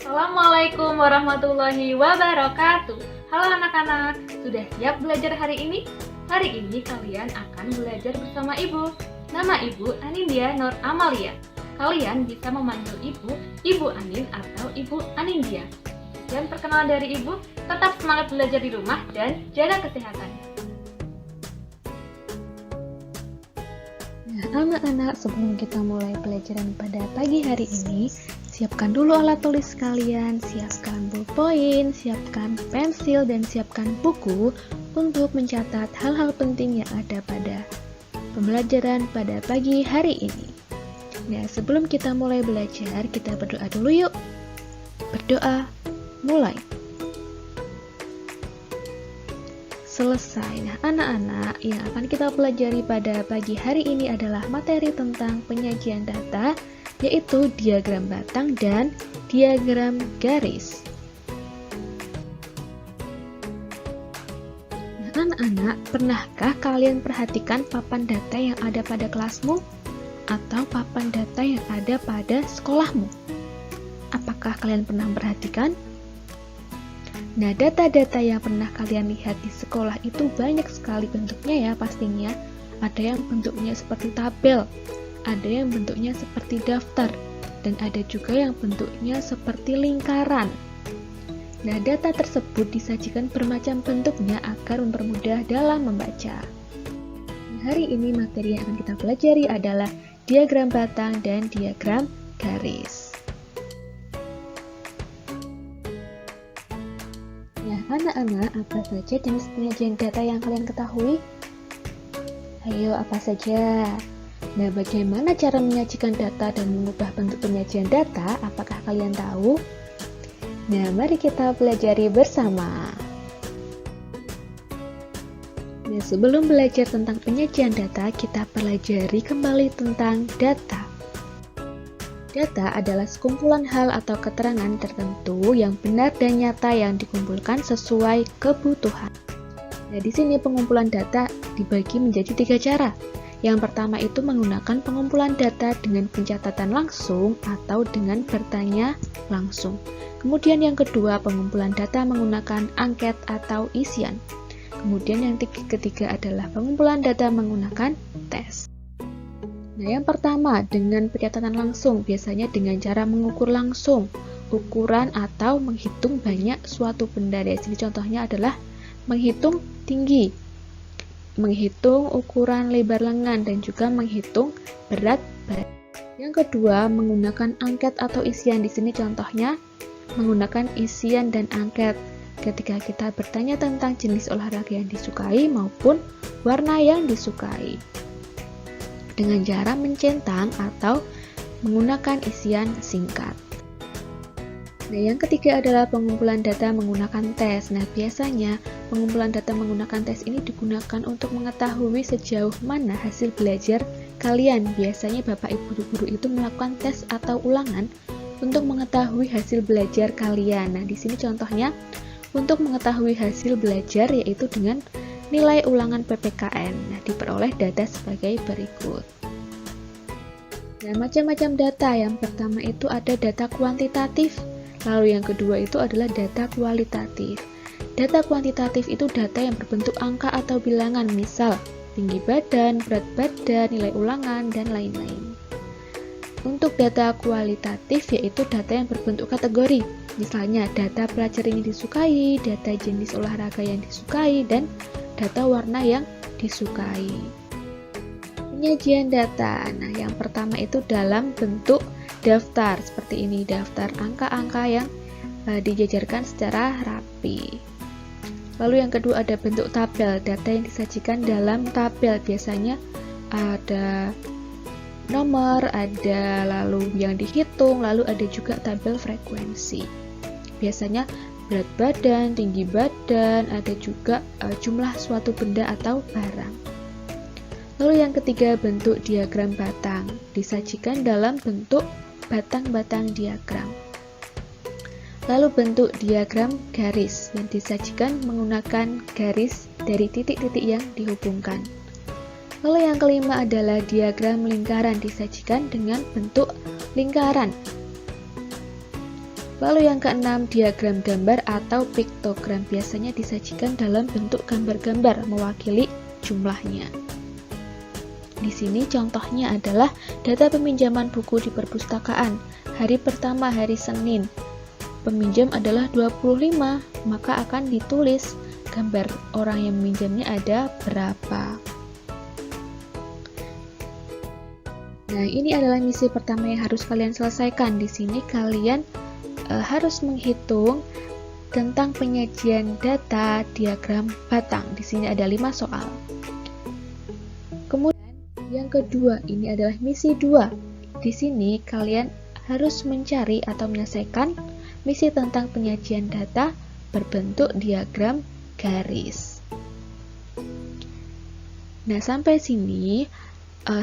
Assalamualaikum warahmatullahi wabarakatuh. Halo anak-anak, sudah siap belajar hari ini? Hari ini kalian akan belajar bersama Ibu. Nama Ibu Anindya Nur Amalia. Kalian bisa memanggil Ibu Anin atau Ibu Anindya. Dan perkenalan dari Ibu, tetap semangat belajar di rumah dan jaga kesehatan. Nah, anak-anak, sebelum kita mulai pelajaran pada pagi hari ini, siapkan dulu alat tulis kalian, siapkan ballpoint, siapkan pensil, dan siapkan buku untuk mencatat hal-hal penting yang ada pada pembelajaran pada pagi hari ini. Nah, sebelum kita mulai belajar, kita berdoa dulu yuk. Berdoa, mulai. Selesai. Nah, anak-anak, yang akan kita pelajari pada pagi hari ini adalah materi tentang penyajian data, yaitu diagram batang dan diagram garis. Nah, anak-anak, pernahkah kalian perhatikan papan data yang ada pada kelasmu atau papan data yang ada pada sekolahmu? Apakah kalian pernah memperhatikan? Nah, data-data yang pernah kalian lihat di sekolah itu banyak sekali bentuknya ya pastinya. Ada yang bentuknya seperti tabel, ada yang bentuknya seperti daftar, dan ada juga yang bentuknya seperti lingkaran. Nah, data tersebut disajikan bermacam bentuknya agar mempermudah dalam membaca. Hari ini materi yang akan kita pelajari adalah diagram batang dan diagram garis. Nah, anak-anak, apa saja jenis penyajian data yang kalian ketahui? Ayo, apa saja? Nah, bagaimana cara menyajikan data dan mengubah bentuk penyajian data? Apakah kalian tahu? Nah, mari kita pelajari bersama. Nah, sebelum belajar tentang penyajian data, kita pelajari kembali tentang data. Data adalah sekumpulan hal atau keterangan tertentu yang benar dan nyata yang dikumpulkan sesuai kebutuhan. Nah, di sini pengumpulan data dibagi menjadi 3 cara. Yang pertama itu menggunakan pengumpulan data dengan pencatatan langsung atau dengan bertanya langsung. Kemudian yang kedua, pengumpulan data menggunakan angket atau isian. Kemudian yang ketiga adalah pengumpulan data menggunakan tes. Nah, yang pertama, dengan pencatatan langsung, biasanya dengan cara mengukur langsung, ukuran atau menghitung banyak suatu benda. Di sini contohnya adalah menghitung tinggi, menghitung ukuran lebar lengan, dan juga menghitung berat badan. Yang kedua, menggunakan angket atau isian. Di sini contohnya menggunakan isian dan angket. Ketika kita bertanya tentang jenis olahraga yang disukai maupun warna yang disukai, dengan cara mencentang atau menggunakan isian singkat. Nah, yang ketiga adalah pengumpulan data menggunakan tes. Nah, biasanya pengumpulan data menggunakan tes ini digunakan untuk mengetahui sejauh mana hasil belajar kalian. Biasanya Bapak Ibu guru itu melakukan tes atau ulangan untuk mengetahui hasil belajar kalian. Nah, di sini contohnya untuk mengetahui hasil belajar yaitu dengan nilai ulangan PPKN. Nah, diperoleh data sebagai berikut. Nah, macam-macam data. Yang pertama itu ada data kuantitatif, lalu yang kedua itu adalah data kualitatif. Data kuantitatif itu data yang berbentuk angka atau bilangan, misal tinggi badan, berat badan, nilai ulangan, dan lain-lain. Untuk data kualitatif yaitu data yang berbentuk kategori, misalnya data pelajaran yang disukai, data jenis olahraga yang disukai, dan data warna yang disukai. Penyajian data. Nah, yang pertama itu dalam bentuk daftar seperti ini, daftar angka-angka yang dijajarkan secara rapi. Lalu yang kedua ada bentuk tabel, data yang disajikan dalam tabel. Biasanya ada nomor, ada lalu yang dihitung, lalu ada juga tabel frekuensi. Biasanya berat badan, tinggi badan, ada juga jumlah suatu benda atau barang. Lalu yang ketiga bentuk diagram batang, disajikan dalam bentuk batang-batang diagram. Lalu bentuk diagram garis yang disajikan menggunakan garis dari titik-titik yang dihubungkan. Lalu yang kelima adalah diagram lingkaran, disajikan dengan bentuk lingkaran. Lalu yang keenam, diagram gambar atau piktogram biasanya disajikan dalam bentuk gambar-gambar mewakili jumlahnya. Di sini contohnya adalah data peminjaman buku di perpustakaan. Hari pertama hari Senin, peminjam adalah 25, maka akan ditulis gambar orang yang meminjamnya ada berapa. Nah, ini adalah misi pertama yang harus kalian selesaikan. Di sini kalian harus menghitung tentang penyajian data diagram batang. Di sini ada 5 soal. Kemudian yang kedua, ini adalah misi 2. Di sini kalian harus mencari atau menyelesaikan misi tentang penyajian data berbentuk diagram garis. Nah, sampai sini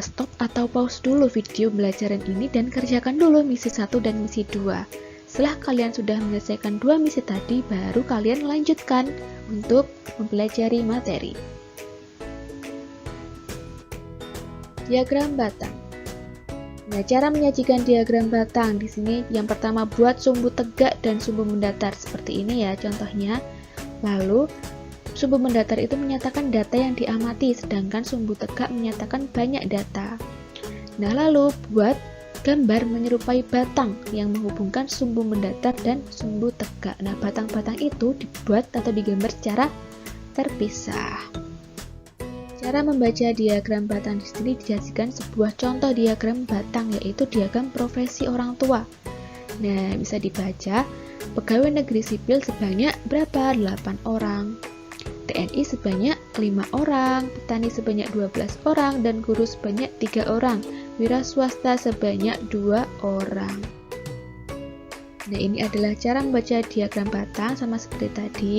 stop atau pause dulu video belajaran ini dan kerjakan dulu misi 1 dan misi 2. Setelah kalian sudah menyelesaikan 2 misi tadi, baru kalian lanjutkan untuk mempelajari materi. Diagram batang. Nah, cara menyajikan diagram batang di sini yang pertama buat sumbu tegak dan sumbu mendatar seperti ini ya contohnya. Lalu sumbu mendatar itu menyatakan data yang diamati, sedangkan sumbu tegak menyatakan banyak data. Nah, lalu buat gambar menyerupai batang yang menghubungkan sumbu mendatar dan sumbu tegak. Nah, batang-batang itu dibuat atau digambar secara terpisah. Cara membaca diagram batang di sini dijadikan sebuah contoh diagram batang, yaitu diagram profesi orang tua. Nah, bisa dibaca pegawai negeri sipil sebanyak berapa? 8 orang. TNI sebanyak 5 orang, petani sebanyak 12 orang, dan guru sebanyak 3 orang. Wira swasta sebanyak 2 orang. Nah, ini adalah cara membaca diagram batang sama seperti tadi.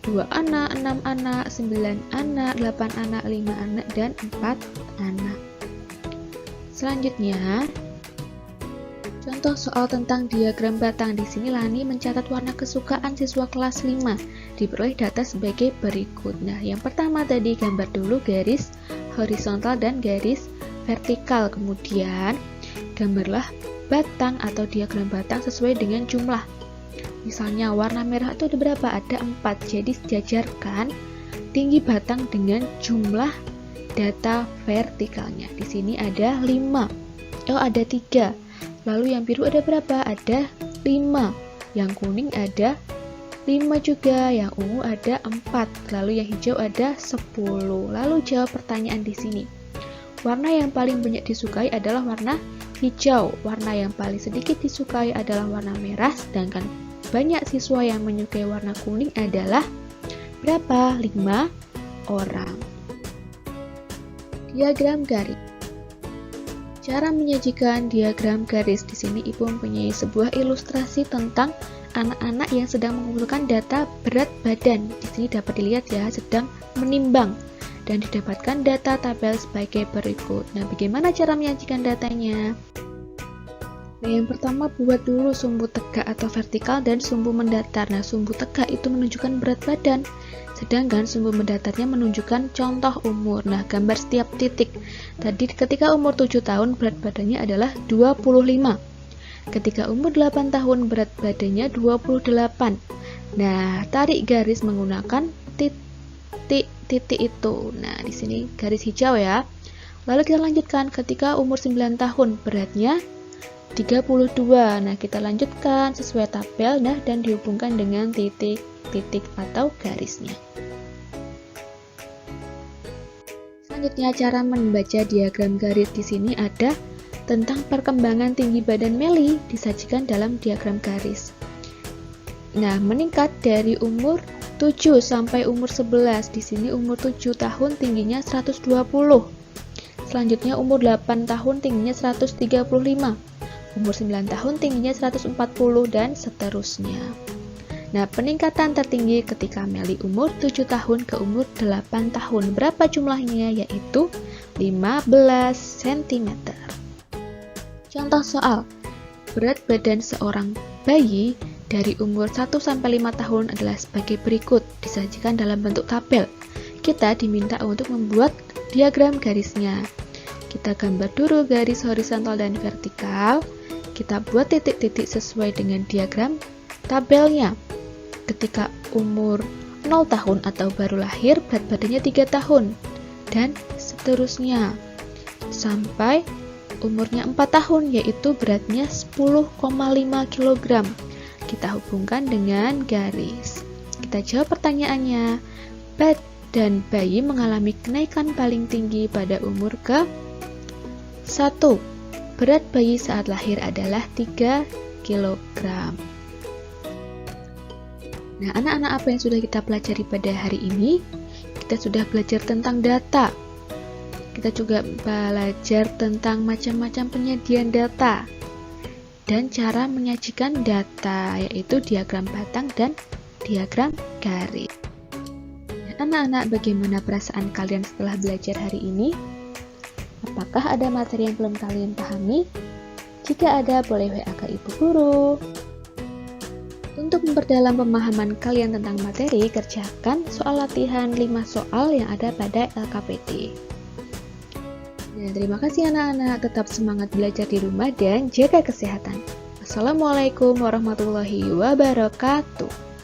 2 anak, 6 anak, 9 anak, 8 anak, 5 anak, dan 4 anak. Selanjutnya, contoh soal tentang diagram batang. Di sini Lani mencatat warna kesukaan siswa kelas 5. Diperoleh data sebagai berikut. Nah, yang pertama tadi gambar dulu garis horizontal dan garis vertikal. Kemudian gambarlah batang atau diagram batang sesuai dengan jumlah. Misalnya warna merah itu ada berapa? Ada 4. Jadi sejajarkan tinggi batang dengan jumlah data vertikalnya. Di sini ada 5. Oh, ada 3. Lalu yang biru ada berapa? Ada 5. Yang kuning ada 5 juga. Yang ungu ada 4. Lalu yang hijau ada 10. Lalu jawab pertanyaan di sini. Warna yang paling banyak disukai adalah warna hijau. Warna yang paling sedikit disukai adalah warna merah. Sedangkan banyak siswa yang menyukai warna kuning adalah berapa? 5 orang. Diagram garis. Cara menyajikan diagram garis. Di sini Ibu mempunyai sebuah ilustrasi tentang anak-anak yang sedang mengumpulkan data berat badan. Di sini dapat dilihat ya, sedang menimbang dan didapatkan data tabel sebagai berikut. Nah, bagaimana cara menyajikan datanya? Nah, yang pertama buat dulu sumbu tegak atau vertikal dan sumbu mendatar. Nah, sumbu tegak itu menunjukkan berat badan, sedangkan sumbu mendatarnya menunjukkan contoh umur. Nah, gambar setiap titik. Tadi ketika umur 7 tahun berat badannya adalah 25. Ketika umur 8 tahun berat badannya 28. Nah, tarik garis menggunakan titik itu. Nah, di sini garis hijau ya. Lalu kita lanjutkan ketika umur 9 tahun beratnya 32. Nah, kita lanjutkan sesuai tabel dan dihubungkan dengan titik-titik atau garisnya. Selanjutnya cara membaca diagram garis. Di sini ada tentang perkembangan tinggi badan Meli disajikan dalam diagram garis. Nah, meningkat dari umur 7 sampai umur 11. Di sini umur 7 tahun tingginya 120. Selanjutnya umur 8 tahun tingginya 135. Umur 9 tahun tingginya 140 dan seterusnya. Nah, peningkatan tertinggi ketika Meli umur 7 tahun ke umur 8 tahun. Berapa jumlahnya? Yaitu 15 cm. Contoh soal. Berat badan seorang bayi dari umur 1 sampai 5 tahun adalah sebagai berikut, disajikan dalam bentuk tabel. Kita diminta untuk membuat diagram garisnya. Kita gambar dulu garis horizontal dan vertikal. kita buat titik-titik sesuai dengan diagram tabelnya. Ketika umur 0 tahun atau baru lahir, berat badannya 3 tahun, dan seterusnya. Sampai umurnya 4 tahun, yaitu beratnya 10,5 kg. Kita hubungkan dengan garis. Kita jawab pertanyaannya. Badan bayi mengalami kenaikan paling tinggi pada umur ke-1. Berat bayi saat lahir adalah 3 kg. Nah, anak-anak, apa yang sudah kita pelajari pada hari ini? Kita sudah belajar tentang data. Kita juga belajar tentang macam-macam penyajian data dan cara menyajikan data, yaitu diagram batang dan diagram garis. Nah, anak-anak, bagaimana perasaan kalian setelah belajar hari ini? Apakah ada materi yang belum kalian pahami? Jika ada, boleh WA ke Ibu Guru. Untuk memperdalam pemahaman kalian tentang materi, kerjakan soal latihan 5 soal yang ada pada LKPD. Nah, terima kasih anak-anak, tetap semangat belajar di rumah dan jaga kesehatan. Assalamualaikum warahmatullahi wabarakatuh.